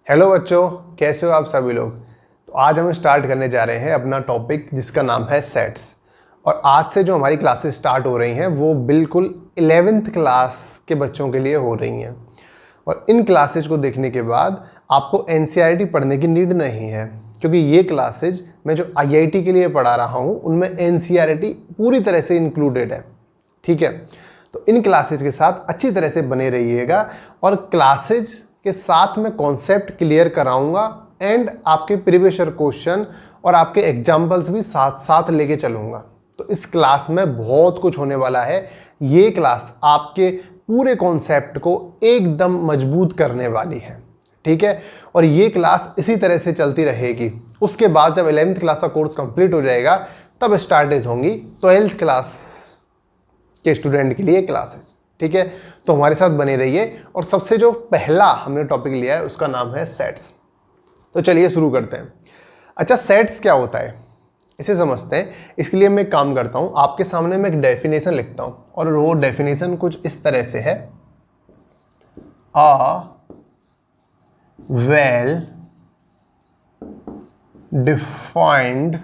Hello बच्चों, कैसे हो आप सभी लोग। तो आज हम स्टार्ट करने जा रहे हैं अपना टॉपिक जिसका नाम है सेट्स। और आज से जो हमारी क्लासेस स्टार्ट हो रही हैं वो बिल्कुल 11th क्लास के बच्चों के लिए हो रही हैं। और इन क्लासेज को देखने के बाद आपको एनसीईआरटी पढ़ने की नीड नहीं है, क्योंकि ये क्लासेज मैं जो आईआईटी के लिए पढ़ा रहा हूँ उनमें एनसीईआरटी पूरी तरह से इंक्लूडेड है। ठीक है, तो इन क्लासेज के साथ अच्छी तरह से बने रहिएगा और क्लासेज के साथ में कॉन्सेप्ट क्लियर कराऊंगा एंड आपके प्रीवियस ईयर क्वेश्चन और आपके एग्जाम्पल्स भी साथ साथ लेके चलूंगा। तो इस क्लास में बहुत कुछ होने वाला है। ये क्लास आपके पूरे कॉन्सेप्ट को एकदम मजबूत करने वाली है। ठीक है, और ये क्लास इसी तरह से चलती रहेगी। उसके बाद जब 11th क्लास का कोर्स कंप्लीट हो जाएगा तब स्टार्टेज होंगी 12th क्लास के स्टूडेंट के लिए क्लासेस। ठीक है, तो हमारे साथ बने रहिए। और सबसे जो पहला हमने टॉपिक लिया है उसका नाम है सेट्स। तो चलिए शुरू करते हैं। अच्छा, सेट्स क्या होता है इसे समझते हैं। इसके लिए मैं एक काम करता हूं, आपके सामने मैं एक डेफिनेशन लिखता हूं और वो डेफिनेशन कुछ इस तरह से है। A well defined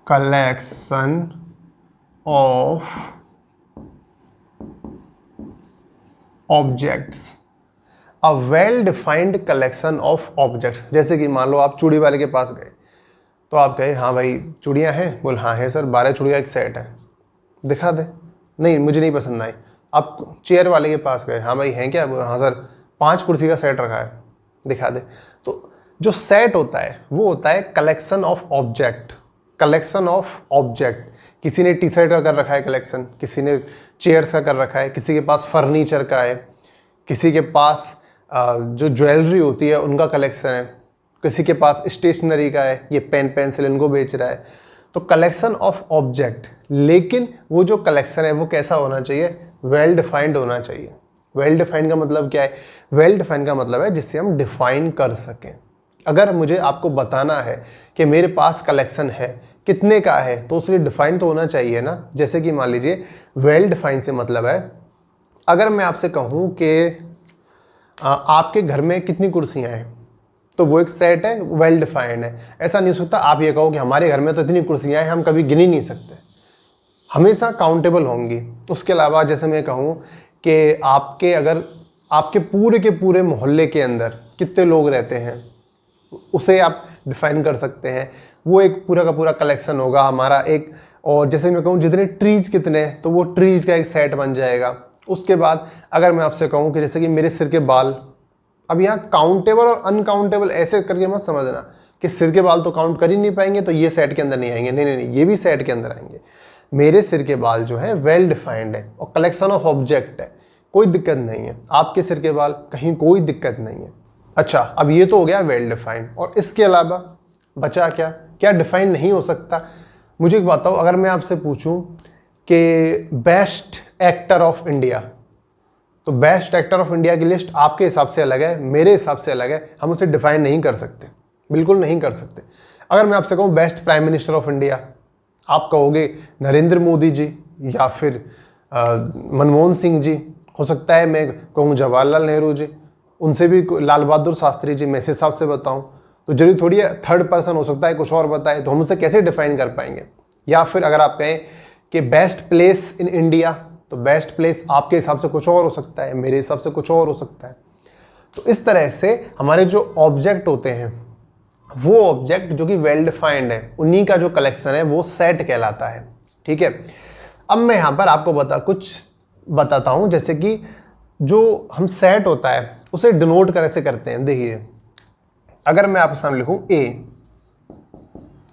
collection of objects। a well defined collection of objects। जैसे कि मान लो आप चूड़ी वाले के पास गए तो आप कहे हाँ भाई चूड़ियाँ हैं, बोल हाँ है सर, 12 चूड़ियाँ एक सेट है, दिखा दे। नहीं मुझे नहीं पसंद आई। आप चेयर वाले के पास गए, हाँ भाई हैं क्या, हाँ सर 5 कुर्सी का सेट रखा है, दिखा दे। तो जो सेट होता है वो होता है collection of object. Collection of object, किसी ने टी शर्ट का कर रखा है कलेक्शन, किसी ने चेयर्स का कर रखा है, किसी के पास फर्नीचर का है, किसी के पास जो ज्वेलरी होती है उनका कलेक्शन है, किसी के पास स्टेशनरी का है, ये पेन पेंसिल इनको बेच रहा है। तो कलेक्शन ऑफ ऑब्जेक्ट, लेकिन वो जो कलेक्शन है वो कैसा होना चाहिए, वेल डिफाइंड होना चाहिए। वेल डिफाइंड का मतलब क्या है, वेल डिफाइंड का मतलब है जिससे हम डिफाइन कर सकें। अगर मुझे आपको बताना है कि मेरे पास कलेक्शन है, कितने का है, तो उसके लिए डिफाइन तो होना चाहिए ना। जैसे कि मान लीजिए वेल डिफाइन से मतलब है, अगर मैं आपसे कहूँ कि आपके घर में कितनी कुर्सियाँ हैं, तो वो एक सेट है, वेल डिफाइंड है। ऐसा नहीं हो सकता आप ये कहो कि हमारे घर में तो इतनी कुर्सियाँ हैं हम कभी गिन ही नहीं सकते, हमेशा काउंटेबल होंगी। उसके अलावा जैसे मैं कहूँ कि आपके पूरे के पूरे मोहल्ले के अंदर कितने लोग रहते हैं, उसे आप डिफाइन कर सकते हैं। वो एक पूरा का पूरा कलेक्शन होगा हमारा एक। और जैसे मैं कहूँ जितने ट्रीज कितने, तो वो ट्रीज का एक सेट बन जाएगा। उसके बाद अगर मैं आपसे कहूँ कि जैसे कि मेरे सिर के बाल, अब यहाँ काउंटेबल और अनकाउंटेबल ऐसे करके मत समझना कि सिर के बाल तो काउंट कर ही नहीं पाएंगे तो ये सेट के अंदर नहीं आएंगे। नहीं नहीं नहीं, ये भी सेट के अंदर आएंगे। मेरे सिर के बाल जो है वेल डिफाइंड है और कलेक्शन ऑफ ऑब्जेक्ट है, कोई दिक्कत नहीं है। आपके सिर के बाल, कहीं कोई दिक्कत नहीं है। अच्छा, अब ये तो हो गया वेल डिफाइंड। और इसके अलावा बचा क्या, क्या डिफाइन नहीं हो सकता। मुझे एक बताओ, अगर मैं आपसे पूछूं कि बेस्ट एक्टर ऑफ इंडिया, तो बेस्ट एक्टर ऑफ इंडिया की लिस्ट आपके हिसाब से अलग है, मेरे हिसाब से अलग है, हम उसे डिफाइन नहीं कर सकते, बिल्कुल नहीं कर सकते। अगर मैं आपसे कहूँ best prime minister of India, आप कहोगे नरेंद्र मोदी जी या फिर मनमोहन सिंह जी, हो सकता है मैं कहूँ जवाहरलाल नेहरू जी, उनसे भी लाल बहादुर शास्त्री जी, मैं इस हिसाब से बताऊं तो जरूरी थोड़ी है थर्ड पर्सन हो सकता है कुछ और बताए, तो हम उसे कैसे डिफाइन कर पाएंगे। या फिर अगर आप कहें कि बेस्ट प्लेस इन इंडिया, तो बेस्ट प्लेस आपके हिसाब से कुछ और हो सकता है, मेरे हिसाब से कुछ और हो सकता है। तो इस तरह से हमारे जो ऑब्जेक्ट होते हैं वो ऑब्जेक्ट जो कि वेल डिफाइंड है, उन्हीं का जो कलेक्शन है वो सेट कहलाता है। ठीक है, अब मैं यहाँ पर आपको कुछ बताता हूँ। जैसे कि जो हम सेट होता है उसे डिनोट कैसे करते हैं। देखिए, अगर मैं आपके सामने लिखूं ए,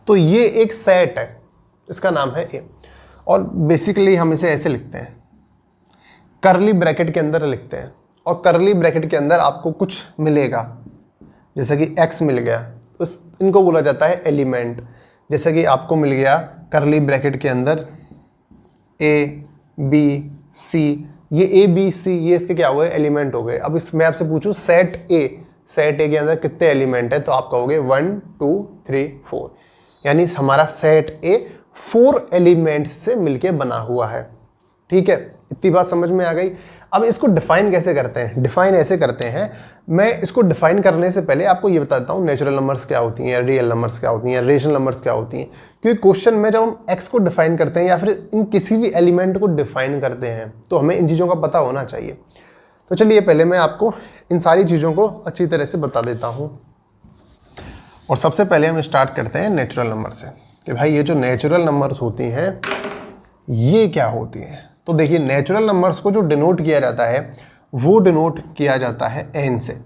तो ये एक सेट है, इसका नाम है ए। और बेसिकली हम इसे ऐसे लिखते हैं, करली ब्रैकेट के अंदर लिखते हैं। और करली ब्रैकेट के अंदर आपको कुछ मिलेगा, जैसे कि एक्स मिल गया, तो इनको बोला जाता है एलिमेंट। जैसे कि आपको मिल गया करली ब्रैकेट के अंदर ए बी सी, ये ए बी सी ये इसके क्या हो गए, एलिमेंट हो गए। अब मैं आपसे पूछूं सेट ए के अंदर कितने एलिमेंट है, तो आप कहोगे 1 2 3 4, यानी हमारा सेट ए 4 एलिमेंट्स से मिलके बना हुआ है। ठीक है, इतनी बात समझ में आ गई। अब इसको डिफाइन कैसे करते हैं? डिफाइन ऐसे करते हैं, मैं इसको डिफाइन करने से पहले आपको ये बता देता हूँ नेचुरल नंबर्स क्या होती हैं, रियल नंबर्स क्या होती हैं, रेशनल नंबर्स क्या होती हैं। क्योंकि क्वेश्चन में जब हम एक्स को डिफाइन करते हैं या फिर इन किसी भी एलिमेंट को डिफाइन करते हैं तो हमें इन चीज़ों का पता होना चाहिए। तो चलिए पहले मैं आपको इन सारी चीज़ों को अच्छी तरह से बता देता हूँ। और सबसे पहले हम स्टार्ट करते हैं नेचुरल नंबर से कि भाई ये जो नेचुरल नंबर्स होती हैं ये क्या होती हैं। तो देखिए नेचुरल नंबर्स को जो डिनोट किया जाता है वो डिनोट किया जाता है एन से।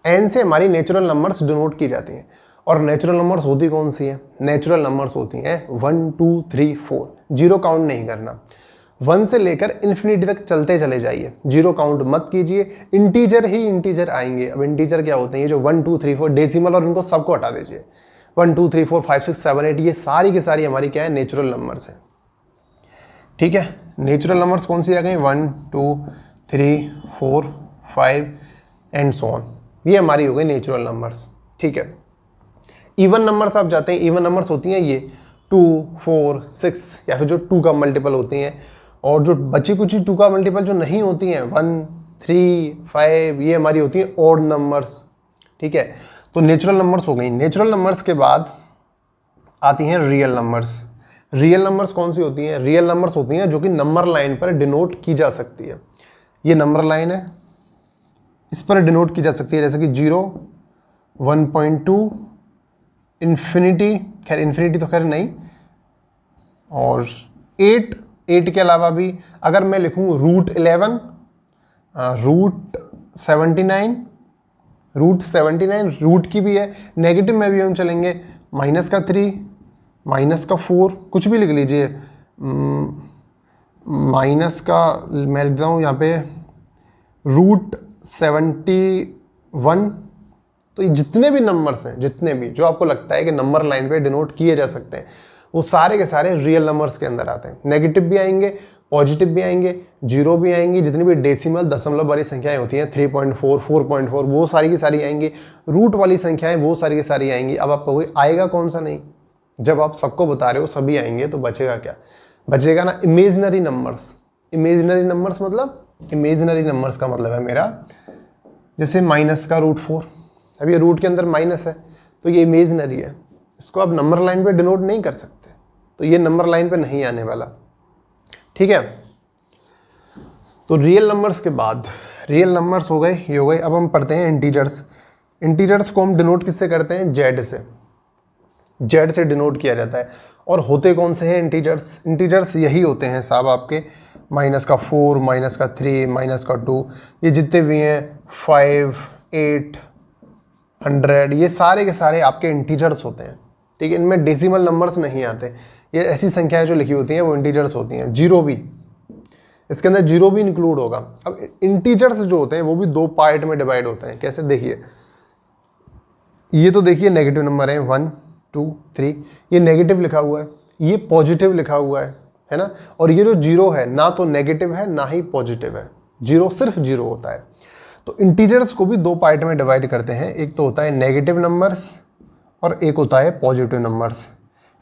एन से हमारी नेचुरल नंबर्स डिनोट की जाती हैं। और नेचुरल नंबर्स होती कौन सी हैं? नेचुरल नंबर्स होती हैं 1 2 3 4, जीरो काउंट नहीं करना। 1 से लेकर इन्फिनिटी तक चलते चले जाइए, जीरो काउंट मत कीजिए, इंटीजर ही इंटीजर आएंगे। अब इंटीजर क्या होते हैं? ये जो 1 2 3 4 डेसिमल और इनको सबको हटा दीजिए। 1 2 3 4 5 6 7 8 ये सारी की सारी हमारी क्या है? नेचुरल नंबर्स हैं। ठीक है, नेचुरल नंबर्स कौन सी आ गई? 1 2 3 4 5 एंड सो ऑन, ये हमारी हो गई नेचुरल नंबर्स। ठीक है, इवन नंबर्स आप जाते हैं, इवन नंबर्स होती हैं ये 2 4 6 या फिर जो 2 का मल्टीपल होती हैं। और जो बची कुछ 2 का मल्टीपल जो नहीं होती हैं 1 3 5 ये हमारी होती हैं ऑड नंबर्स। ठीक है, तो नेचुरल नंबर्स हो गई। नेचुरल नंबर्स के बाद आती हैं रियल नंबर्स। रियल नंबर्स कौन सी होती हैं? रियल नंबर्स होती हैं जो कि नंबर लाइन पर डिनोट की जा सकती है। ये नंबर लाइन है, इस पर डिनोट की जा सकती है, जैसे कि 0 1.2 इन्फिनिटी, खैर इन्फिनिटी तो खैर नहीं, और 8 के अलावा भी अगर मैं लिखूँ √11 √79 रूट की भी है, नेगेटिव में भी हम चलेंगे, -3 -4 कुछ भी लिख लीजिए, माइनस का मैं लिख देता हूँ यहाँ पे √71। तो ये जितने भी नंबर्स हैं, जितने भी जो आपको लगता है कि नंबर लाइन पे डिनोट किए जा सकते हैं वो सारे के सारे रियल नंबर्स के अंदर आते हैं। नेगेटिव भी आएंगे, पॉजिटिव भी आएंगे, जीरो भी आएंगी, जितनी भी डेसिमल दशमलव वाली संख्याएं होती हैं 3.4 4.4 वो सारी की सारी आएंगी, रूट वाली संख्याएं वो सारी की सारी आएंगी। अब आपको कोई आएगा कौन सा नहीं? जब आप सबको बता रहे हो सभी आएंगे तो बचेगा क्या? बचेगा ना इमेजिनरी नंबर्स। इमेजिनरी नंबर्स मतलब, इमेजिनरी नंबर्स का मतलब है मेरा जैसे माइनस का √4, अब ये रूट के अंदर माइनस है तो ये इमेजिनरी है, इसको आप नंबर लाइन पे डिनोट नहीं कर सकते, तो ये नंबर लाइन पे नहीं आने वाला। ठीक है, तो रियल नंबर्स के बाद, रियल नंबर्स हो गए, ये हो गए। अब हम पढ़ते हैं इंटीजर्स। इंटीजर्स को हम डिनोट किससे करते हैं? जेड से। जेड से डिनोट किया जाता है। और होते कौन से हैं इंटीजर्स? इंटीजर्स यही होते हैं साहब आपके -4 -3 -2, ये जितने भी हैं 5 8 100 ये सारे के सारे आपके इंटीजर्स होते हैं। ठीक है, इनमें डेसिमल नंबर्स नहीं आते, ये ऐसी संख्याएं जो लिखी होती हैं वो इंटीजर्स होती हैं। जीरो भी, इसके अंदर जीरो भी इंक्लूड होगा। अब इंटीजर्स जो होते हैं वो भी 2 पार्ट में डिवाइड होते हैं। कैसे? देखिए, ये तो देखिए नेगेटिव नंबर है 1 2 3, ये नेगेटिव लिखा हुआ है, ये पॉजिटिव लिखा हुआ है ना। और ये जो जीरो है ना तो नेगेटिव है ना ही पॉजिटिव है, जीरो सिर्फ जीरो होता है। तो इंटीजर्स को भी 2 पार्ट में डिवाइड करते हैं, एक तो होता है नेगेटिव नंबर्स और एक होता है पॉजिटिव नंबर्स।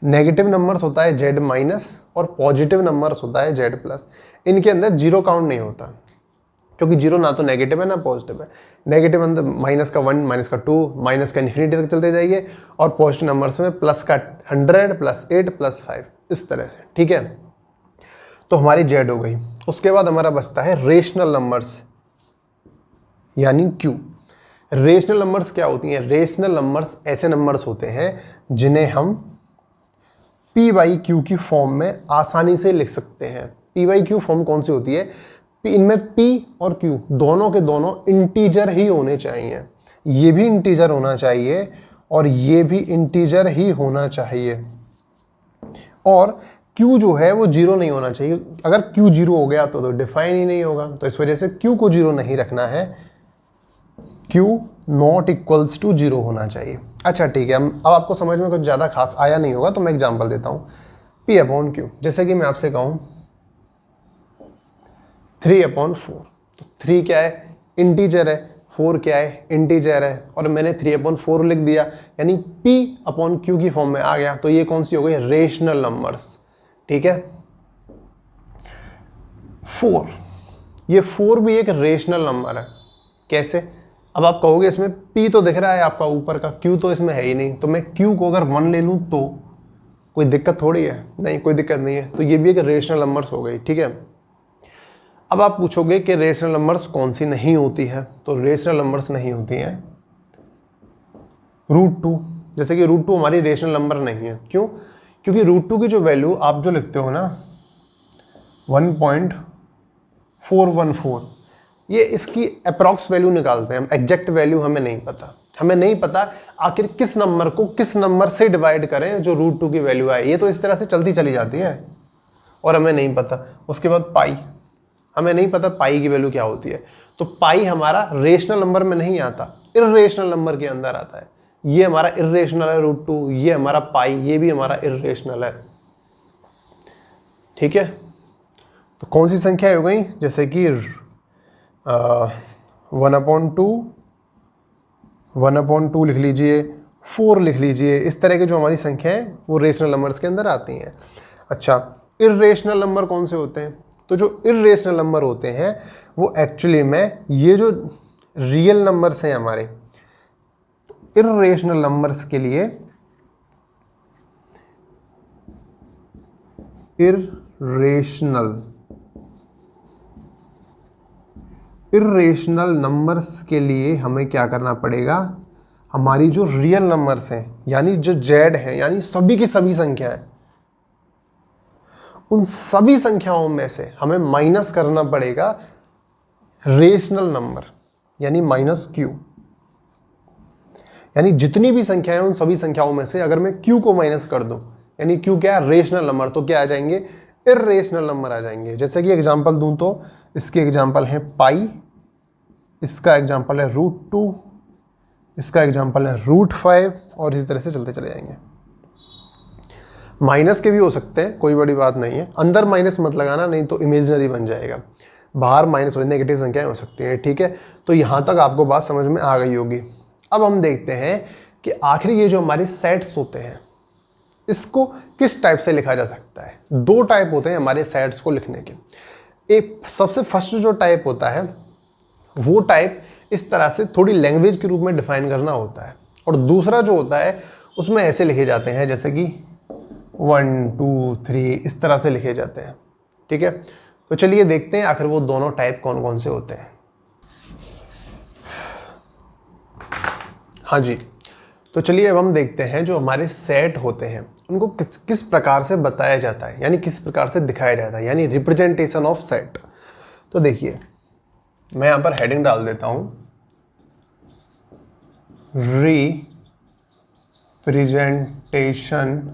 नेगेटिव नंबर्स होता है जेड माइनस और पॉजिटिव नंबर्स होता है जेड प्लस। इनके अंदर जीरो काउंट नहीं होता क्योंकि जीरो ना तो नेगेटिव है ना पॉजिटिव है। नेगेटिव अंदर -1 -2 माइनस का इन्फिनिटी तक चलते जाइए, और पॉजिटिव नंबर्स में प्लस का 100 +8 +5 इस तरह से। ठीक है, तो हमारी जेड हो गई। उसके बाद हमारा बचता है रेशनल नंबर्स यानी क्यू। रेशनल नंबर्स क्या होती हैं? रेशनल नंबर्स ऐसे नंबर्स होते हैं जिन्हें हम p/q की फॉर्म में आसानी से लिख सकते हैं। p/q फॉर्म कौन सी होती है? इनमें p और q दोनों के दोनों इंटीजर ही होने चाहिए। ये भी इंटीजर होना चाहिए और ये भी इंटीजर ही होना चाहिए। और q जो है वो जीरो नहीं होना चाहिए। अगर q जीरो हो गया तो डिफाइन ही नहीं होगा, तो इस वजह से q को जीरो नहीं रखना है, q not equals to zero होना चाहिए। अच्छा ठीक है, अब आपको समझ में कुछ ज़्यादा खास आया नहीं होगा तो मैं एग्जांपल देता हूँ। p/q, जैसे कि मैं आपसे कहूँ 3/4, तो 3 क्या है? इंटीजर है। 4 क्या है? इंटीजर है। और मैंने 3/4 लिख दिया, यानी p/q की फॉर्म में आ गया। तो ये कौन सी हो गई? Rational numbers. ठीक है, 4, ये 4 भी एक रेशनल नंबर है। कैसे? अब आप कहोगे इसमें p तो दिख रहा है आपका ऊपर का, q तो इसमें है ही नहीं, तो मैं q को अगर 1 ले लूँ तो कोई दिक्कत थोड़ी है? नहीं, कोई दिक्कत नहीं है। तो ये भी एक रेशनल नंबर्स हो गई, ठीक है। अब आप पूछोगे कि रेशनल नंबर्स कौन सी नहीं होती है, तो रेशनल नंबर्स नहीं होती हैं √2। जैसे कि √2 हमारी रेशनल नंबर नहीं है। क्यों? क्योंकि √2 की जो वैल्यू आप जो लिखते हो ना 1.414, ये इसकी अप्रॉक्स वैल्यू निकालते हैं हम, एग्जैक्ट वैल्यू हमें नहीं पता। हमें नहीं पता आखिर किस नंबर को किस नंबर से डिवाइड करें जो √2 की वैल्यू आए। ये तो इस तरह से चलती चली जाती है और हमें नहीं पता। उसके बाद पाई, हमें नहीं पता पाई की वैल्यू क्या होती है। तो पाई हमारा रेशनल नंबर में नहीं आता, इर्रेशनल नंबर के अंदर आता है। ये हमारा इर्रेशनल है √2, ये हमारा पाई, ये भी हमारा इर्रेशनल है, ठीक है। तो कौन सी संख्या हो गई? जैसे कि 1/2 लिख लीजिए, 4 लिख लीजिए। इस तरह के जो हमारी संख्या है वो रेशनल नंबर्स के अंदर आती हैं। अच्छा, इर्रेशनल नंबर कौन से होते हैं? तो जो इर्रेशनल नंबर होते हैं वो एक्चुअली में ये जो रियल नंबर्स हैं हमारे, इर्रेशनल नंबर्स के लिए इर्रेशनल नंबर्स के लिए हमें क्या करना पड़ेगा? हमारी जो रियल नंबर्स हैं, यानी जो जेड हैं, यानी सभी की सभी संख्याएं, उन सभी संख्याओं में से हमें माइनस करना पड़ेगा रेशनल नंबर, यानी -q। यानी जितनी भी संख्याएं उन सभी संख्याओं में से अगर मैं q को माइनस कर दूं, यानी q क्या है? रेशनल नंबर, तो क्या आ जाएंगे? इर्रेशनल नंबर आ जाएंगे। जैसे कि एग्जांपल दूं तो इसके एग्जांपल है पाई, इसका एग्जांपल है √2, इसका एग्जांपल है √5 और इसी तरह से चलते चले जाएंगे। माइनस के भी हो सकते हैं, कोई बड़ी बात नहीं है। अंदर माइनस मत लगाना, नहीं तो इमेजिनरी बन जाएगा। बाहर माइनस हो, नेगेटिव संख्याएं हो सकती हैं, ठीक है। तो यहाँ तक आपको बात समझ में आ गई होगी। अब हम देखते हैं कि आखिर ये जो हमारे सेट्स होते हैं इसको किस टाइप से लिखा जा सकता है। 2 टाइप होते हैं हमारे सेट्स को लिखने के। एक सबसे फर्स्ट जो टाइप होता है वो टाइप इस तरह से थोड़ी लैंग्वेज के रूप में डिफाइन करना होता है, और दूसरा जो होता है उसमें ऐसे लिखे जाते हैं जैसे कि 1 2 3 इस तरह से लिखे जाते हैं, ठीक है। तो चलिए देखते हैं आखिर वो दोनों टाइप कौन कौन से होते हैं। हाँ जी, तो चलिए अब हम देखते हैं जो हमारे सेट होते हैं उनको किस प्रकार से बताया जाता है, यानी किस प्रकार से दिखाया जाता है, यानी रिप्रेजेंटेशन ऑफ सेट। तो देखिए मैं यहाँ पर हेडिंग डाल देता हूँ, रिप्रेजेंटेशन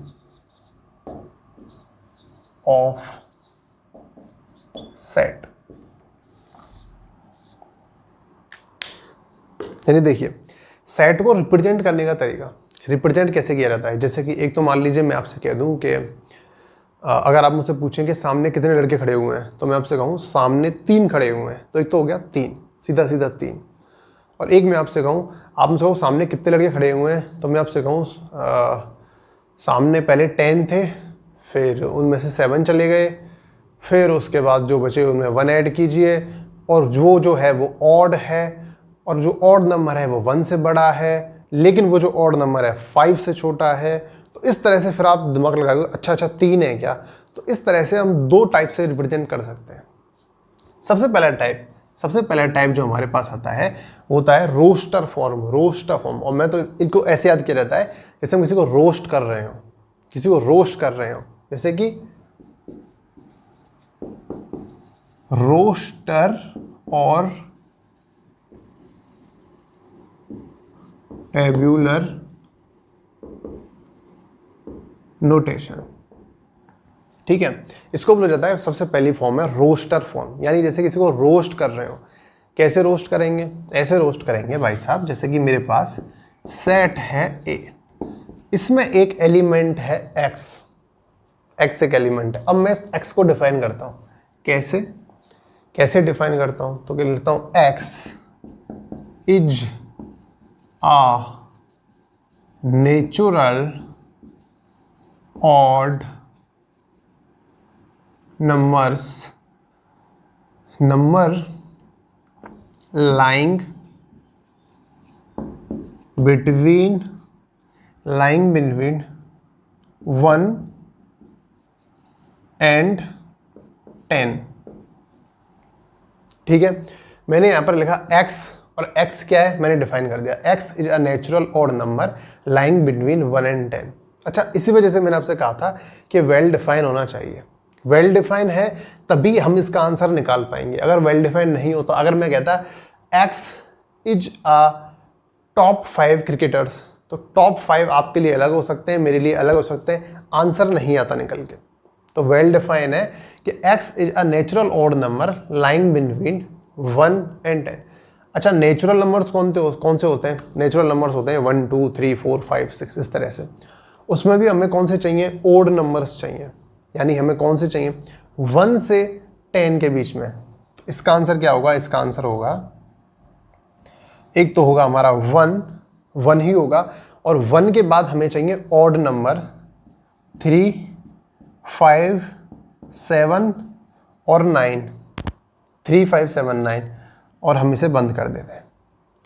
ऑफ सेट। यानी देखिए सेट को रिप्रेजेंट करने का तरीका, रिप्रेजेंट कैसे किया जाता है। जैसे कि एक तो मान लीजिए मैं आपसे कह दूं कि अगर आप मुझसे पूछें कि सामने कितने लड़के खड़े हुए हैं, तो मैं आपसे कहूँ सामने 3 खड़े हुए हैं, तो एक तो हो गया 3, सीधा सीधा 3। और एक मैं आपसे कहूँ, आप मुझसे कहो सामने कितने लड़के खड़े हुए हैं, तो मैं आपसे कहूँ सामने पहले 10 थे, फिर उनमें से 7 चले गए, फिर उसके बाद जो बचे उनमें 1 ऐड कीजिए, और जो है वो ऑड है, और जो ऑड नंबर है वो 1 से बड़ा है, लेकिन वो जो ऑड नंबर है 5 से छोटा है। तो इस तरह से फिर आप दिमाग लगाओगे, अच्छा 3 है क्या। तो इस तरह से हम 2 टाइप से रिप्रेजेंट कर सकते हैं। सबसे पहला टाइप जो हमारे पास आता है वो होता है रोस्टर फॉर्म। और मैं तो इनको ऐसे याद किया जाता है जैसे हम किसी को रोस्ट कर रहे हो, जैसे कि रोस्टर और टेब्यूलर नोटेशन, ठीक है। इसको बोला जाता है, सबसे पहली फॉर्म है रोस्टर फॉर्म, यानी जैसे किसी को रोस्ट कर रहे हो। कैसे रोस्ट करेंगे? ऐसे रोस्ट करेंगे भाई साहब, जैसे कि मेरे पास सेट है A, इसमें एक एलिमेंट है x एक एलिमेंट है। अब मैं x को डिफाइन करता हूँ, कैसे डिफाइन करता हूँ, तो क्या लिखता हूँ, x is a natural odd numbers number lying between 1 and 10। ठीक है, मैंने यहाँ पर लिखा x, और x क्या है मैंने डिफाइन कर दिया, x is a natural odd number lying between 1 and 10। अच्छा, इसी वजह से मैंने आपसे कहा था कि वेल डिफाइन होना चाहिए। वेल डिफाइन है तभी हम इसका आंसर निकाल पाएंगे। अगर वेल डिफाइन नहीं होता, अगर मैं कहता x is a top 5 cricketers, तो टॉप 5 आपके लिए अलग हो सकते हैं, मेरे लिए अलग हो सकते हैं, आंसर नहीं आता निकल के। तो वेल डिफाइन है कि x is a natural odd number lying between 1 and 10। अच्छा, नेचुरल नंबर्स कौन से होते हैं? नेचुरल नंबर्स होते हैं 1 2 3 4 5 6 इस तरह से। उसमें भी हमें कौन से चाहिए? ओड नंबर्स चाहिए। यानी हमें कौन से चाहिए? 1 से 10 के बीच में। तो इसका आंसर क्या होगा? इसका आंसर होगा, एक तो होगा हमारा 1 ही होगा, और 1 के बाद हमें चाहिए ऑड नंबर 3 5 7 और 9, 3 5 7 9, और हम इसे बंद कर देते हैं।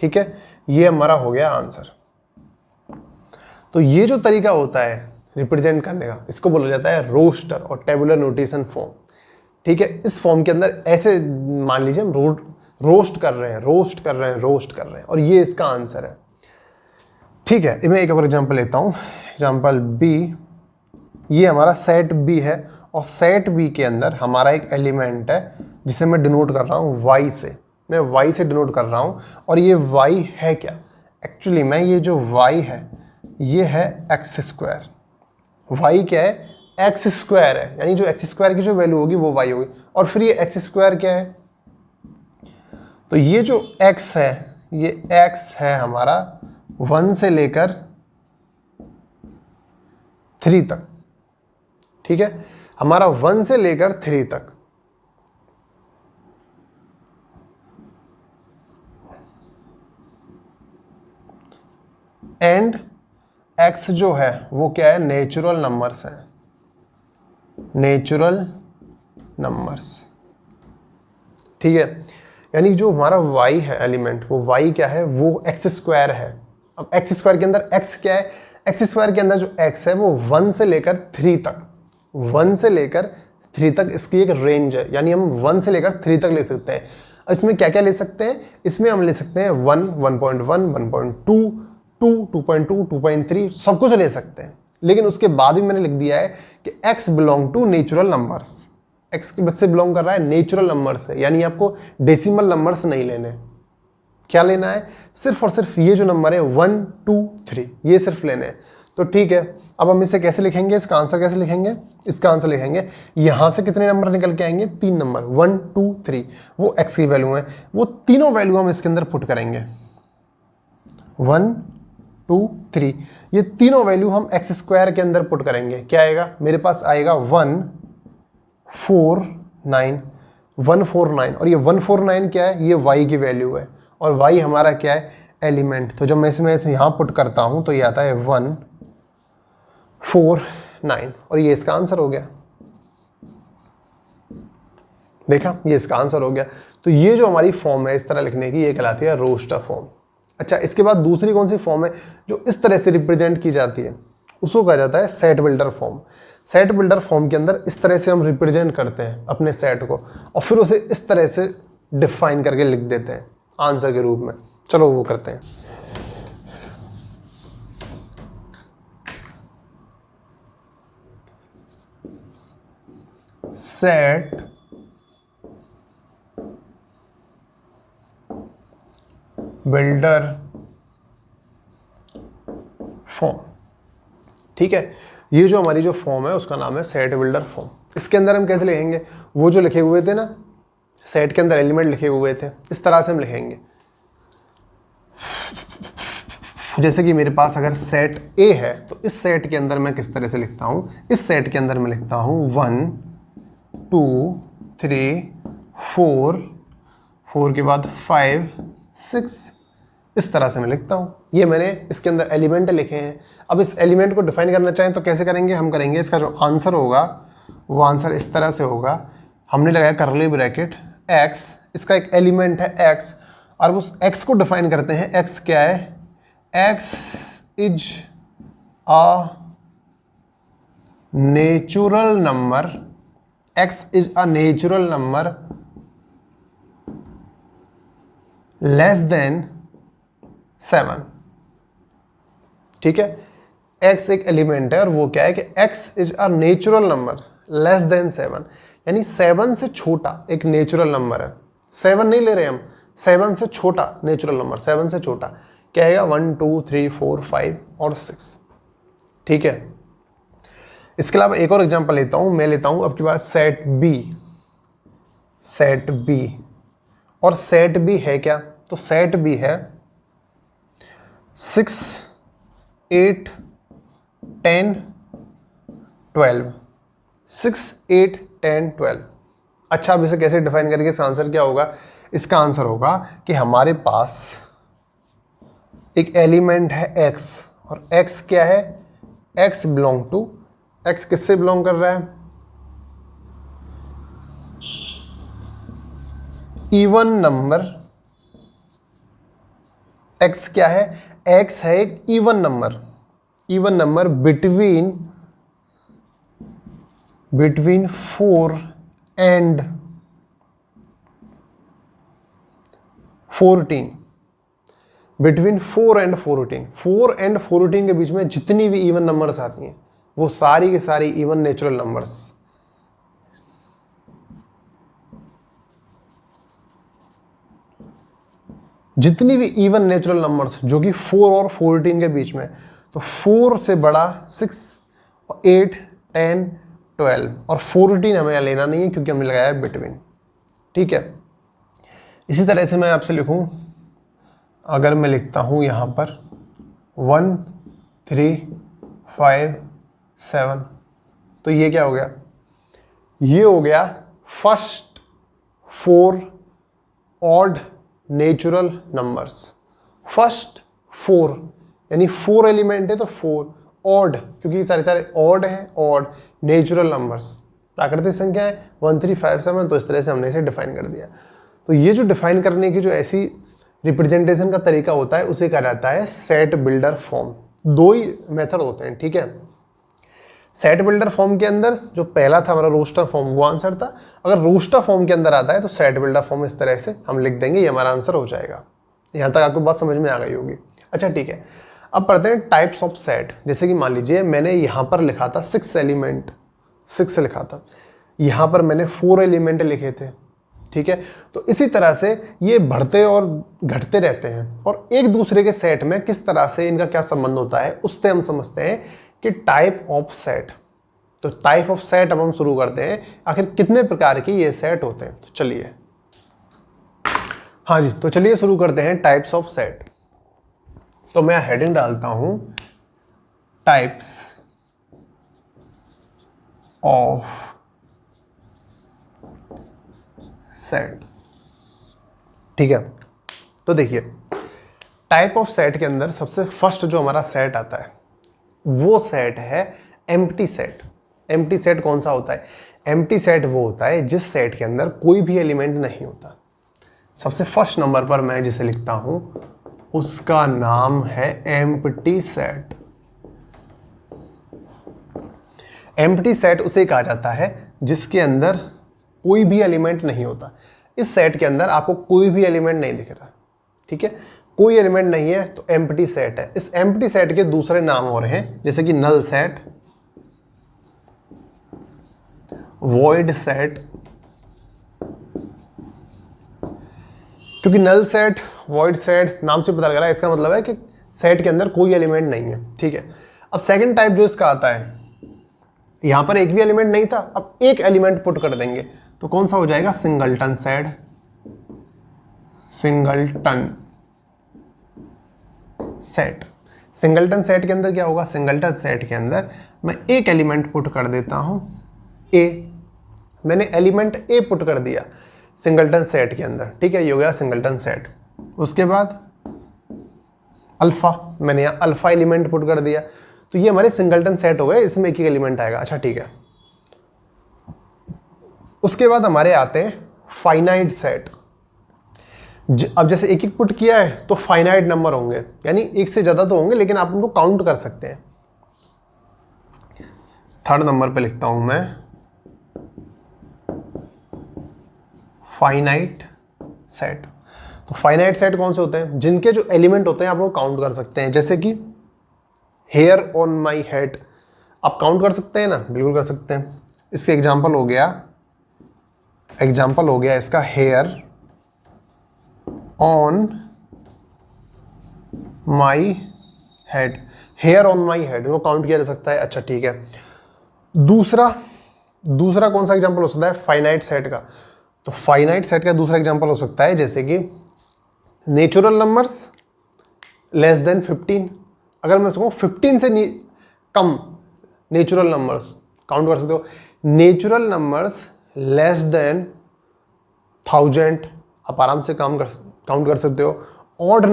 ठीक है, ये हमारा हो गया आंसर। तो ये जो तरीका होता है रिप्रेजेंट करने का, इसको बोला जाता है रोस्टर और टेबुलर नोटेशन फॉर्म। ठीक है, इस फॉर्म के अंदर ऐसे मान लीजिए हम रोस्ट कर रहे हैं, और ये इसका आंसर है। ठीक है, मैं एक और एग्जांपल लेता हूँ, एग्जांपल बी। ये हमारा सेट बी है, और सेट बी के अंदर हमारा एक एलिमेंट है जिसे मैं डिनोट कर रहा हूँ वाई से। मैं वाई से डिनोट कर रहा हूँ, और ये वाई है क्या? एक्चुअली में ये जो वाई है ये है एक्स स्क्वायर। वाई क्या है? एक्स स्क्वायर है, यानी जो एक्स स्क्वायर की जो वैल्यू होगी वो वाई होगी। और फिर ये एक्स स्क्वायर क्या है? तो ये जो x है, ये x है हमारा 1 से लेकर 3 तक। ठीक है, हमारा 1 से लेकर 3 तक। एंड x जो है वो क्या है? नेचुरल नंबर्स है, नेचुरल नंबर्स। ठीक है, यानी जो हमारा y है एलिमेंट, वो y क्या है? वो एक्स स्क्वायर है। अब एक्स स्क्वायर के अंदर x क्या है? एक्स स्क्वायर के अंदर जो x है वो 1 से लेकर 3 तक, 1 से लेकर 3 तक इसकी एक रेंज है। यानी हम 1 से लेकर 3 तक ले सकते हैं। इसमें क्या क्या ले सकते हैं? इसमें हम ले सकते हैं 1 1.1 1.2 2 2.2 2.3 सब कुछ ले सकते हैं। लेकिन उसके बाद भी मैंने लिख दिया है कि x belong to natural numbers. x के बच्चे बिलोंग कर रहा है नेचुरल नंबर से, यानी आपको डेसिमल नंबर्स नहीं लेने। क्या लेना है? सिर्फ और सिर्फ ये जो नंबर है 1 2 3, ये सिर्फ लेने हैं। तो ठीक है, अब हम इसे कैसे लिखेंगे? इसका आंसर कैसे लिखेंगे? इसका आंसर लिखेंगे, यहाँ से कितने नंबर निकल के आएंगे? 3 नंबर, 1 2 3, वो x की वैल्यू है। वो तीनों वैल्यू हम इसके अंदर पुट करेंगे, 1 2 3, ये तीनों वैल्यू हम एक्स स्क्वायर के अंदर पुट करेंगे। क्या आएगा? मेरे पास आएगा 149, 149, और ये 149 क्या है? ये y की वैल्यू है, और y हमारा क्या है? एलिमेंट। तो जब मैं इसमें यहाँ पुट करता हूँ तो ये आता है 149, और ये इसका आंसर हो गया। देखा, ये इसका आंसर हो गया। तो ये जो हमारी फॉर्म है इस तरह लिखने की, ये कहलाती है रोस्टर फॉर्म। अच्छा, इसके बाद दूसरी कौन सी फॉर्म है जो इस तरह से रिप्रेजेंट की जाती है? उसको कहा जाता है set builder form. Set builder form के अंदर इस तरह से हम रिप्रेजेंट करते हैं अपने सेट को, और फिर उसे इस तरह से डिफाइन करके लिख देते हैं आंसर के रूप में। चलो वो करते हैं। Set builder form. ठीक है, ये जो हमारी जो फॉर्म है उसका नाम है सेट बिल्डर फॉर्म। इसके अंदर हम कैसे लिखेंगे? वो जो लिखे हुए थे ना, सेट के अंदर एलिमेंट लिखे हुए थे, इस तरह से हम लिखेंगे। जैसे कि मेरे पास अगर सेट ए है तो इस सेट के अंदर मैं किस तरह से लिखता हूँ? इस सेट के अंदर मैं लिखता हूँ 1 2 3 4 के बाद 5 6, इस तरह से मैं लिखता हूँ। ये मैंने इसके अंदर एलिमेंट लिखे हैं। अब इस एलिमेंट को डिफाइन करना चाहें तो कैसे करेंगे? हम करेंगे, इसका जो आंसर होगा वो आंसर इस तरह से होगा। हमने लगाया कर्ली ब्रैकेट x, इसका एक एलिमेंट है x, और उस x को डिफाइन करते हैं। x क्या है? x is a natural number, x is a natural number less than 7। ठीक है, x एक एलिमेंट है और वो क्या है कि x is a natural number less than 7, यानी 7 से छोटा एक नेचुरल नंबर है। 7 नहीं ले रहे हम, 7 से छोटा नेचुरल नंबर, 7 से छोटा क्या आएगा? 1 2 3 4 5 और 6। ठीक है, इसके अलावा एक और एग्जांपल लेता हूं, मैं लेता हूं आपके पास सेट बी। सेट बी, और सेट बी है क्या? तो सेट बी है 6 8 10 12, 6 8 10 12। अच्छा, अब इसे कैसे डिफाइन करेंगे? इसका आंसर क्या होगा? इसका आंसर होगा कि हमारे पास एक एलिमेंट है x, और x क्या है? x बिलोंग टू, x किससे बिलोंग कर रहा है? Even number. x क्या है? x है एक even number, even number between 4 and 14, between 4 and 14। 4 and 14 के बीच में जितनी भी इवन नंबर्स आती हैं वो सारी की सारी इवन नेचुरल नंबर्स। जितनी भी इवन नेचुरल नंबर्स जो कि 4 और 14 के बीच में, तो 4 से बड़ा 6 8 10 12, और 14 हमें लेना नहीं है क्योंकि हमने लगाया है बिटवीन। ठीक है, इसी तरह से मैं आपसे लिखूं, अगर मैं लिखता हूं यहां पर 1 3 5 7, तो ये क्या हो गया? ये हो गया first 4 odd natural numbers. First 4, यानी 4 एलिमेंट है तो 4 ऑड, क्योंकि सारे सारे ऑड हैं, ऑड नेचुरल नंबर्स, प्राकृतिक संख्या है 1 3 5 7। तो इस तरह से हमने इसे डिफाइन कर दिया। तो ये जो डिफाइन करने की जो ऐसी रिप्रेजेंटेशन का तरीका होता है उसे कहा जाता है सेट बिल्डर फॉर्म। दो ही मेथड होते हैं। ठीक है, सेट बिल्डर फॉर्म के अंदर जो पहला था हमारा रोस्टर फॉर्म, वो आंसर था। अगर रोस्टर फॉर्म के अंदर आता है तो सेट बिल्डर फॉर्म इस तरह से हम लिख देंगे, ये हमारा आंसर हो जाएगा। यहाँ तक आपको बात समझ में आ गई होगी। अच्छा ठीक है, अब पढ़ते हैं टाइप्स ऑफ सेट। जैसे कि मान लीजिए मैंने यहाँ पर लिखा था 6 एलिमेंट, 6 लिखा था, यहाँ पर मैंने 4 एलिमेंट लिखे थे। ठीक है, तो इसी तरह से ये बढ़ते और घटते रहते हैं, और एक दूसरे के सेट में किस तरह से इनका क्या संबंध होता है उससे हम समझते हैं कि टाइप ऑफ सेट। तो टाइप ऑफ सेट अब हम शुरू करते हैं, आखिर कितने प्रकार के ये सेट होते हैं। तो चलिए, हाँ जी, तो चलिए शुरू करते हैं टाइप्स ऑफ सेट। तो मैं हेडिंग डालता हूं टाइप्स ऑफ सेट। ठीक है, तो देखिए टाइप ऑफ सेट के अंदर सबसे फर्स्ट जो हमारा सेट आता है वो सेट है एम्प्टी सेट। एम्प्टी सेट कौन सा होता है? एम्प्टी सेट वो होता है जिस सेट के अंदर कोई भी एलिमेंट नहीं होता। सबसे फर्स्ट नंबर पर मैं जिसे लिखता हूं उसका नाम है एम्प्टी सेट। एम्प्टी सेट उसे कहा जाता है जिसके अंदर कोई भी एलिमेंट नहीं होता। इस सेट के अंदर आपको कोई भी एलिमेंट नहीं दिख रहा। ठीक है, कोई एलिमेंट नहीं है तो एम्प्टी सेट है। इस एम्प्टी सेट के दूसरे नाम और हैं, जैसे कि नल सेट, वॉइड सेट। क्योंकि नल सेट, वॉइड सेट नाम से पता लग रहा है, इसका मतलब है कि सेट के अंदर कोई एलिमेंट नहीं है। ठीक है, अब सेकंड टाइप जो इसका आता है, यहां पर एक भी एलिमेंट नहीं था, अब एक एलिमेंट पुट कर देंगे तो कौन सा हो जाएगा? Singleton set. Singleton set. Singleton set के अंदर क्या होगा? सिंगलटन सेट के अंदर मैं एक एलिमेंट पुट कर देता हूं ए। मैंने एलिमेंट ए पुट कर दिया सिंगलटन सेट के अंदर। ठीक है, ये हो गया सिंगलटन सेट। उसके बाद अल्फा, मैंने यहाँ अल्फा एलिमेंट पुट कर दिया, तो ये हमारे सिंगलटन सेट हो गए, इसमें एक ही एलिमेंट आएगा। अच्छा ठीक है, उसके बाद हमारे आते हैं फाइनाइट सेट। अब जैसे एक एक पुट किया है तो फाइनाइट नंबर होंगे, यानी एक से ज़्यादा तो होंगे लेकिन आप उनको काउंट कर सकते हैं। थर्ड नंबर पे लिखता हूं मैं फाइनाइट सेट। तो फाइनाइट सेट कौन से होते हैं? जिनके जो एलिमेंट होते हैं आप वो काउंट कर सकते हैं। जैसे कि हेयर ऑन माई हेड, आप काउंट कर सकते हैं ना? बिल्कुल कर सकते हैं। इसके एग्जाम्पल हो गया इसका hair on my head. Hair on my head वो काउंट किया जा सकता है। अच्छा ठीक है। दूसरा कौन सा एग्जांपल हो सकता है फाइनाइट सेट का? तो फाइनाइट सेट का दूसरा एग्जांपल हो सकता है जैसे कि नेचुरल नंबर्स लेस देन 15। अगर मैं उसको 15 से कम नेचुरल नंबर्स काउंट कर सकते हो। नेचुरल नंबर्स लेस देन 1000 आप आराम से काउंट कर सकते हो। Odd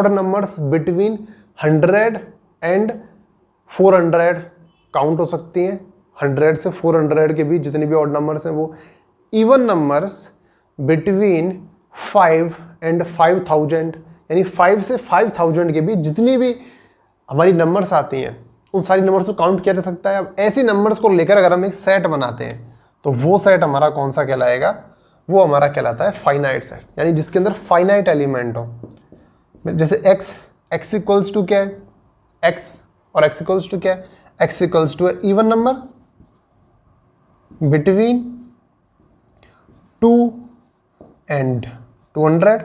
numbers between 100 and 400 count हो सकती हैं। 100 से 400 के बीच जितने भी ऑड नंबर्स हैं वो। इवन नंबर्स बिटवीन 5 एंड 5000, यानी 5 से 5000 के बीच जितनी भी हमारी नंबर्स आती हैं उन सारी नंबर्स को काउंट किया जा सकता है। अब ऐसी नंबर्स को लेकर अगर हम एक सेट बनाते हैं तो वो सेट हमारा कौन सा कहलाएगा? वो हमारा कहलाता है फाइनाइट सेट, यानी जिसके अंदर फाइनाइट एलिमेंट हो। जैसे x इक्वल्स टू क्या है? x और x इक्वल्स टू क्या है? x equals to even number between 2 and 200।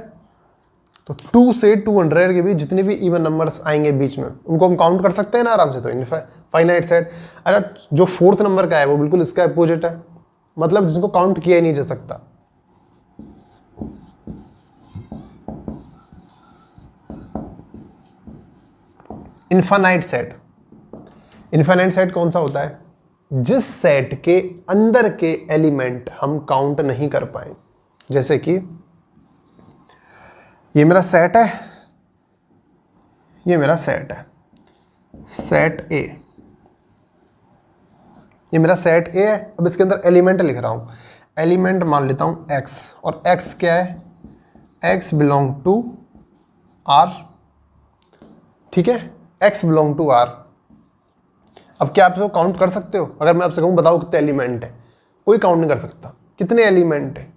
तो 2 से 200 के बीच जितने भी इवन नंबर्स आएंगे बीच में उनको हम काउंट कर सकते हैं ना आराम से। तो फाइनाइट सेट। अरे जो फोर्थ नंबर का है वो बिल्कुल इसका अपोजिट है, मतलब जिसको काउंट किया ही नहीं जा सकता। इनफाइनाइट सेट कौन सा होता है? जिस सेट के अंदर के एलिमेंट हम काउंट नहीं कर पाए। जैसे कि ये मेरा सेट है, सेट ए। ये मेरा सेट ए है। अब इसके अंदर एलिमेंट लिख रहा हूं। एलिमेंट मान लेता हूं x, और x क्या है? x belong to r। ठीक है, x बिलोंग टू r। अब क्या आप इसको काउंट कर सकते हो? अगर मैं आपसे कहूं बताओ कितने एलिमेंट है, कोई काउंट नहीं कर सकता। कितने एलिमेंट है?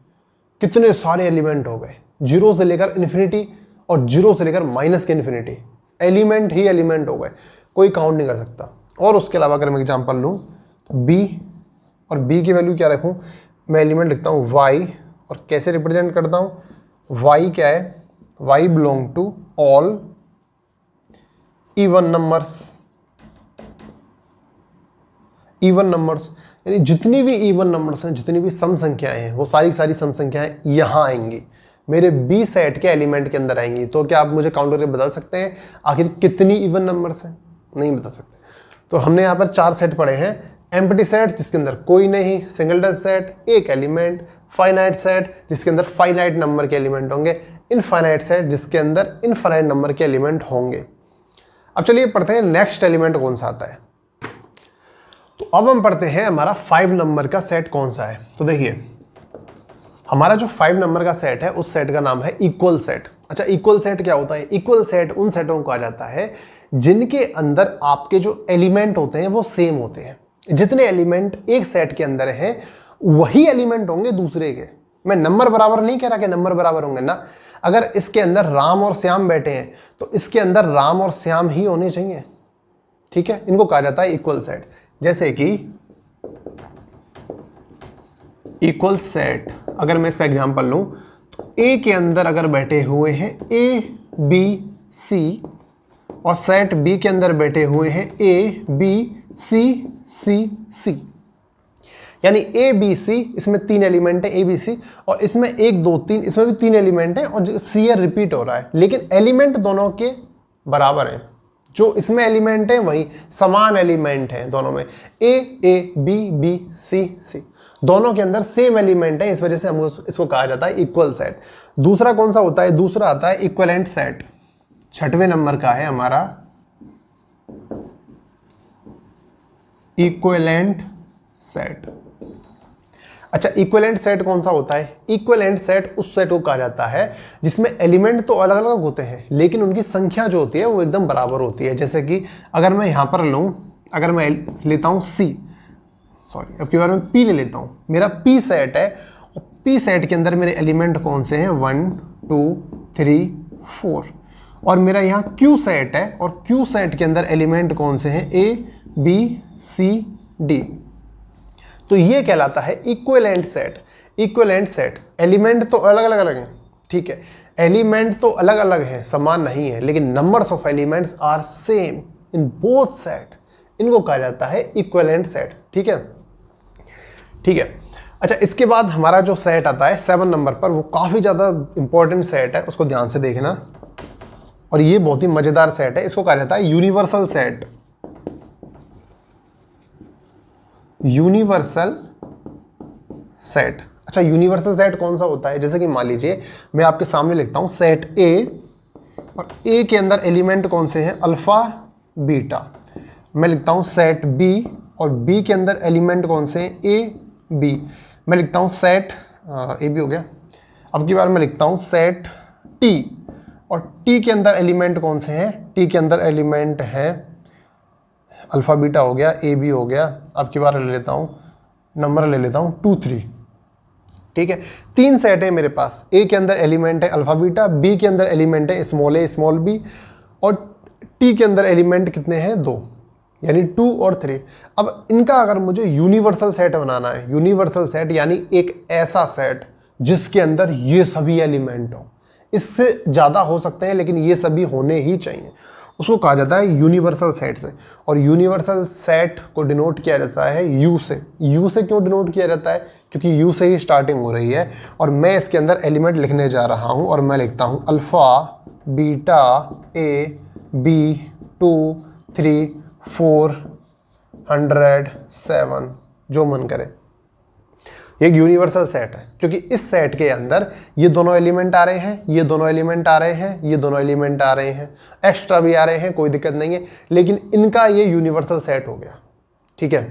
कितने सारे एलिमेंट हो गए, 0 से लेकर इन्फिनिटी और 0 से लेकर माइनस के इन्फिनिटी। एलिमेंट ही एलिमेंट हो गए, कोई काउंट नहीं कर सकता। और उसके अलावा अगर मैं एग्जांपल लूं तो b, और b की वैल्यू क्या रखूं? मैं एलिमेंट लिखता हूं y, और कैसे रिप्रेजेंट करता हूं? y क्या है? y belong to all even numbers, यानी जितनी भी इवन नंबर्स हैं, जितनी भी सम संख्याएं हैं, वो सारी सम संख्याएं यहां आएंगी, मेरे बी सेट के एलिमेंट के अंदर आएंगी। तो क्या आप मुझे काउंट करके बता सकते हैं आखिर कितनी इवन नंबर्स हैं? नहीं बता सकते। तो हमने यहाँ पर 4 सेट पढ़े हैं। एम्प्टी सेट जिसके अंदर कोई नहीं, सिंगलटन सेट एक एलिमेंट, फाइनाइट सेट जिसके अंदर फाइनाइट नंबर के एलिमेंट होंगे, इनफाइनाइट सेट जिसके अंदर इनफाइनाइट नंबर के एलिमेंट होंगे। अब चलिए पढ़ते हैं नेक्स्ट एलिमेंट कौन सा आता है। तो अब हम पढ़ते हैं हमारा 5 नंबर का सेट कौन सा है। तो देखिए हमारा जो 5 नंबर का सेट है उस सेट का नाम है इक्वल सेट। अच्छा, इक्वल सेट क्या होता है? इक्वल सेट उन सेटों को कहा जाता है जिनके अंदर आपके जो एलिमेंट होते हैं वो सेम होते हैं। जितने एलिमेंट एक सेट के अंदर हैं वही एलिमेंट होंगे दूसरे के। मैं नंबर बराबर नहीं कह रहा कि नंबर बराबर होंगे ना। अगर इसके अंदर राम और श्याम बैठे हैं तो इसके अंदर राम और श्याम ही होने चाहिए। ठीक है, इनको कहा जाता है इक्वल सेट। जैसे कि इक्वल सेट अगर मैं इसका एग्जांपल लूं तो ए के अंदर अगर बैठे हुए हैं ए बी सी, और सेट बी के अंदर बैठे हुए हैं ए बी सी सी सी, यानी ए बी सी इसमें 3 एलिमेंट है ए बी सी, और इसमें 1 2 3 इसमें भी 3 एलिमेंट है, और सी रिपीट हो रहा है लेकिन एलिमेंट दोनों के बराबर हैं। जो इसमें एलिमेंट है वही समान एलिमेंट है दोनों में, ए बी बी सी सी, दोनों के अंदर सेम एलिमेंट है। इस वजह से हम इसको कहा जाता है इक्वल सेट। दूसरा कौन सा होता है? दूसरा आता है इक्विवेलेंट सेट। 6वें नंबर का है हमारा इक्विवेलेंट सेट। अच्छा, इक्विवेलेंट सेट कौन सा होता है? इक्विवेलेंट सेट उस सेट को कहा जाता है जिसमें एलिमेंट तो अलग अलग होते हैं लेकिन उनकी संख्या जो होती है वो एकदम बराबर होती है। जैसे कि अगर मैं यहाँ पर लूँ, अगर मैं लेता हूँ अब की बार मैं P ले लेता हूँ, मेरा P सेट है और P सेट के अंदर मेरे एलिमेंट कौन से हैं? 1 2 3 4। और मेरा यहाँ Q सेट है और Q सेट के अंदर एलिमेंट कौन से हैं? A B C D। तो ये कहलाता है equivalent set. Equivalent set, element तो अलग अलग हैं, ठीक है, एलिमेंट तो अलग अलग हैं, समान नहीं है, लेकिन numbers of elements are same in both set, इनको कहा जाता है इक्विवेलेंट सेट। ठीक है, ठीक है। अच्छा, इसके बाद हमारा जो सेट आता है 7 नंबर पर, वो काफ़ी ज़्यादा इंपॉर्टेंट सेट है, उसको ध्यान से देखना, और ये बहुत ही मज़ेदार सेट है। इसको कहा जाता है यूनिवर्सल सेट। Universal set. अच्छा, यूनिवर्सल सेट कौन सा होता है? जैसे कि मान लीजिए मैं आपके सामने लिखता हूँ सेट ए, और ए के अंदर एलिमेंट कौन से हैं? Alpha beta. मैं लिखता हूँ सेट बी, और बी के अंदर एलिमेंट कौन से हैं? A B. मैं लिखता हूँ सेट ए बी हो गया। अब की बार मैं लिखता हूँ सेट टी, और टी के अंदर एलिमेंट कौन से हैं? टी के अंदर एलिमेंट हैं अल्फ़ा बीटा हो गया, ए बी हो गया। अब की बार ले लेता हूँ, नंबर ले लेता हूँ 2 3। ठीक है, 3 सेट है मेरे पास। ए के अंदर एलिमेंट है अल्फ़ा बीटा, बी के अंदर एलिमेंट है स्मॉल ए स्मॉल बी, और टी के अंदर एलिमेंट कितने हैं? 2, यानी 2 और 3। अब इनका अगर मुझे यूनिवर्सल सेट बनाना है, यूनिवर्सल सेट यानी एक ऐसा सेट जिसके अंदर ये सभी एलिमेंट हो, इससे ज़्यादा हो सकते हैं लेकिन ये सभी होने ही चाहिए, उसको कहा जाता है यूनिवर्सल सेट से। और यूनिवर्सल सेट को डिनोट किया जाता है यू से। यू से क्यों डिनोट किया जाता है? क्योंकि यू से ही स्टार्टिंग हो रही है, और मैं इसके अंदर एलिमेंट लिखने जा रहा हूँ, और मैं लिखता हूँ अल्फ़ा बीटा ए बी 2 3 4 100 7, जो मन करे। ये एक यूनिवर्सल सेट है क्योंकि इस सेट के अंदर ये दोनों एलिमेंट आ रहे हैं, ये दोनों एलिमेंट आ रहे हैं, ये दोनों एलिमेंट आ रहे हैं, एक्स्ट्रा भी आ रहे हैं, कोई दिक्कत नहीं है, लेकिन इनका ये यूनिवर्सल सेट हो गया। ठीक है,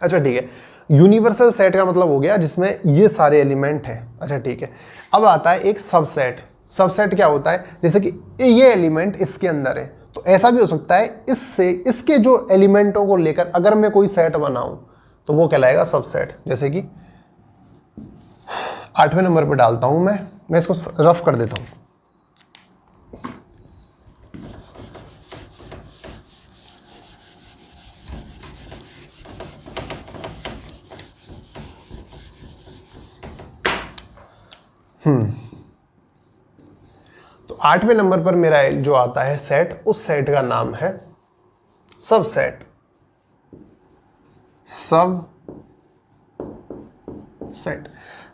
अच्छा ठीक है, यूनिवर्सल सेट का मतलब हो गया जिसमें ये सारे एलिमेंट हैं। अच्छा ठीक है, अब आता है एक सबसेट। सबसेट क्या होता है? जैसे कि ये एलिमेंट इसके अंदर है, तो ऐसा भी हो सकता है इससे इसके जो एलिमेंटों को लेकर अगर मैं कोई सेट बनाऊं तो वो कहलाएगा सबसेट। जैसे कि 8वें नंबर पे डालता हूं मैं इसको रफ कर देता हूं। तो 8वें नंबर पर मेरा जो आता है सेट, उस सेट का नाम है सबसेट। सबसेट।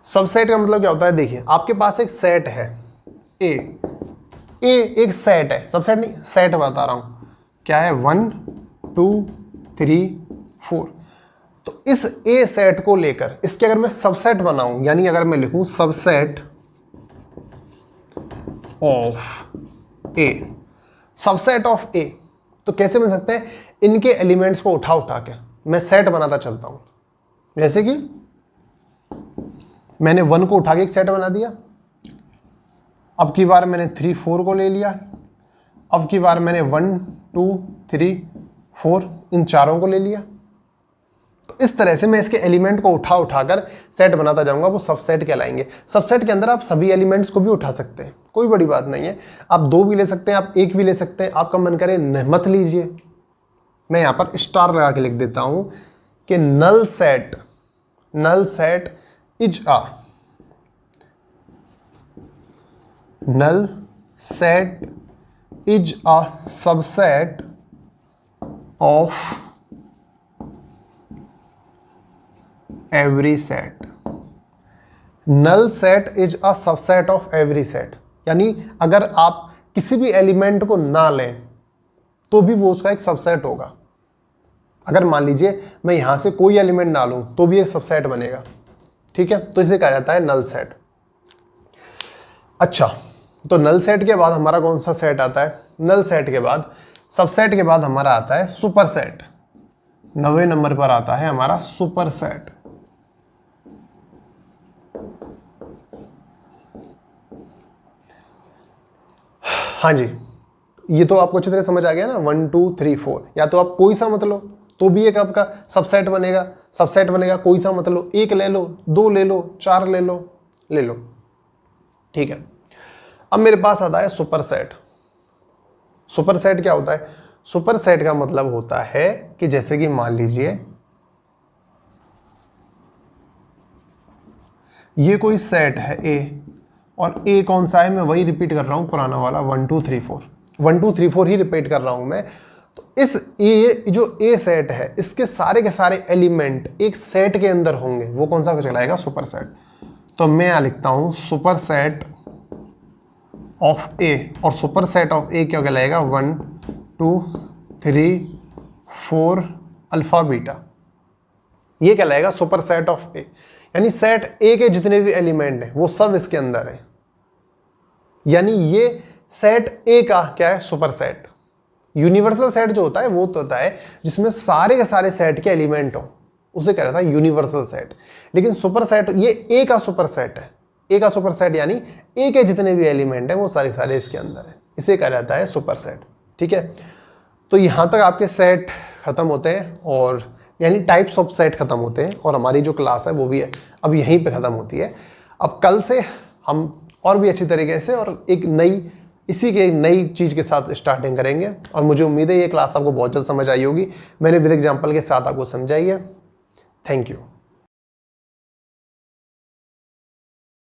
सबसेट का मतलब क्या होता है? देखिए, आपके पास एक सेट है ए एक सेट है, सबसेट नहीं, सेट बता रहा हूं। क्या है? 1 2 3 4। तो इस ए सेट को लेकर इसके अगर मैं सबसेट बनाऊं, यानी अगर मैं लिखूं subset of A, subset of A, तो कैसे बन सकते हैं? इनके एलिमेंट्स को उठा के मैं सेट बनाता चलता हूं। जैसे कि मैंने 1 को उठा के एक सेट बना दिया, अब की बार मैंने 3 4 को ले लिया, अब की बार मैंने 1 2 3 4 इन चारों को ले लिया। तो इस तरह से मैं इसके एलिमेंट को उठाकर सेट बनाता जाऊंगा, वो सबसेट कहलाएंगे। सबसेट के अंदर आप सभी एलिमेंट्स को भी उठा सकते हैं, कोई बड़ी बात नहीं है। आप 2 भी ले सकते हैं, आप 1 भी ले सकते हैं, आपका मन करे मत लीजिए। मैं यहाँ पर स्टार लगा के लिख देता हूं कि null set is a null set is a subset of every set. null set is a subset of every set, यानी अगर आप किसी भी एलिमेंट को ना लें तो भी वो उसका एक सबसेट होगा। अगर मान लीजिए मैं यहां से कोई एलिमेंट ना लूं तो भी एक सबसेट बनेगा। ठीक है, तो इसे कहा जाता है नल सेट। अच्छा, तो नल सेट के बाद हमारा कौन सा सेट आता है? नल सेट के बाद, सबसेट के बाद हमारा आता है सुपर सेट। 9वें नंबर पर आता है हमारा सुपर सेट। हाँ जी, ये तो आपको अच्छी तरह समझ आ गया ना, 1 2 3 4, या तो आप कोई सा मत लो तो भी एक आपका सबसेट बनेगा, सबसेट बनेगा, कोई सा मत लो, एक ले लो, दो ले लो, चार ले लो, ले लो, ठीक है। अब मेरे पास आता है सुपर सेट। सुपर सेट क्या होता है? सुपर सेट का मतलब होता है कि जैसे कि मान लीजिए ये कोई सेट है ए, और ए कौन सा है, मैं वही रिपीट कर रहा हूं पुराना वाला 1 2 3 4, 1 2 3 4 ही रिपीट कर रहा हूं मैं। तो इस ए जो ए सेट है, इसके सारे के सारे एलिमेंट एक सेट के अंदर होंगे, वो कौन सा कहलाएगा? Super set. तो मैं यहां लिखता हूं सुपर सेट ऑफ ए, और सुपर सेट ऑफ ए क्या कहलाएगा? 1 2 3 4 अल्फा बीटा, ये कहलाएगा सुपर सेट ऑफ ए। यानी सेट ए के जितने भी एलिमेंट हैं वो सब इसके अंदर है, यानी ये सेट ए का क्या है? Super set. यूनिवर्सल सेट जो होता है वो तो होता है जिसमें सारे के सारे सेट के एलिमेंट हो, उसे कह रहा था यूनिवर्सल सेट। लेकिन सुपर सेट ये ए का सुपर सेट है, ए का सुपर सेट यानी ए के जितने भी एलिमेंट हैं वो सारे सारे इसके अंदर है, इसे कहा जाता है सुपर सेट, ठीक है। तो यहाँ तक आपके सेट खत्म होते हैं, और यानी टाइप्स ऑफ सेट खत्म होते हैं, और हमारी जो क्लास है वो भी है अब यहीं पे ख़त्म होती है। अब कल से हम और भी अच्छी तरीके से और एक नई इसी के नई चीज़ के साथ स्टार्टिंग करेंगे, और मुझे उम्मीद है ये क्लास आपको बहुत जल्द समझ आई होगी। मैंने विद एग्जाम्पल के साथ आपको समझाई है। Thank you.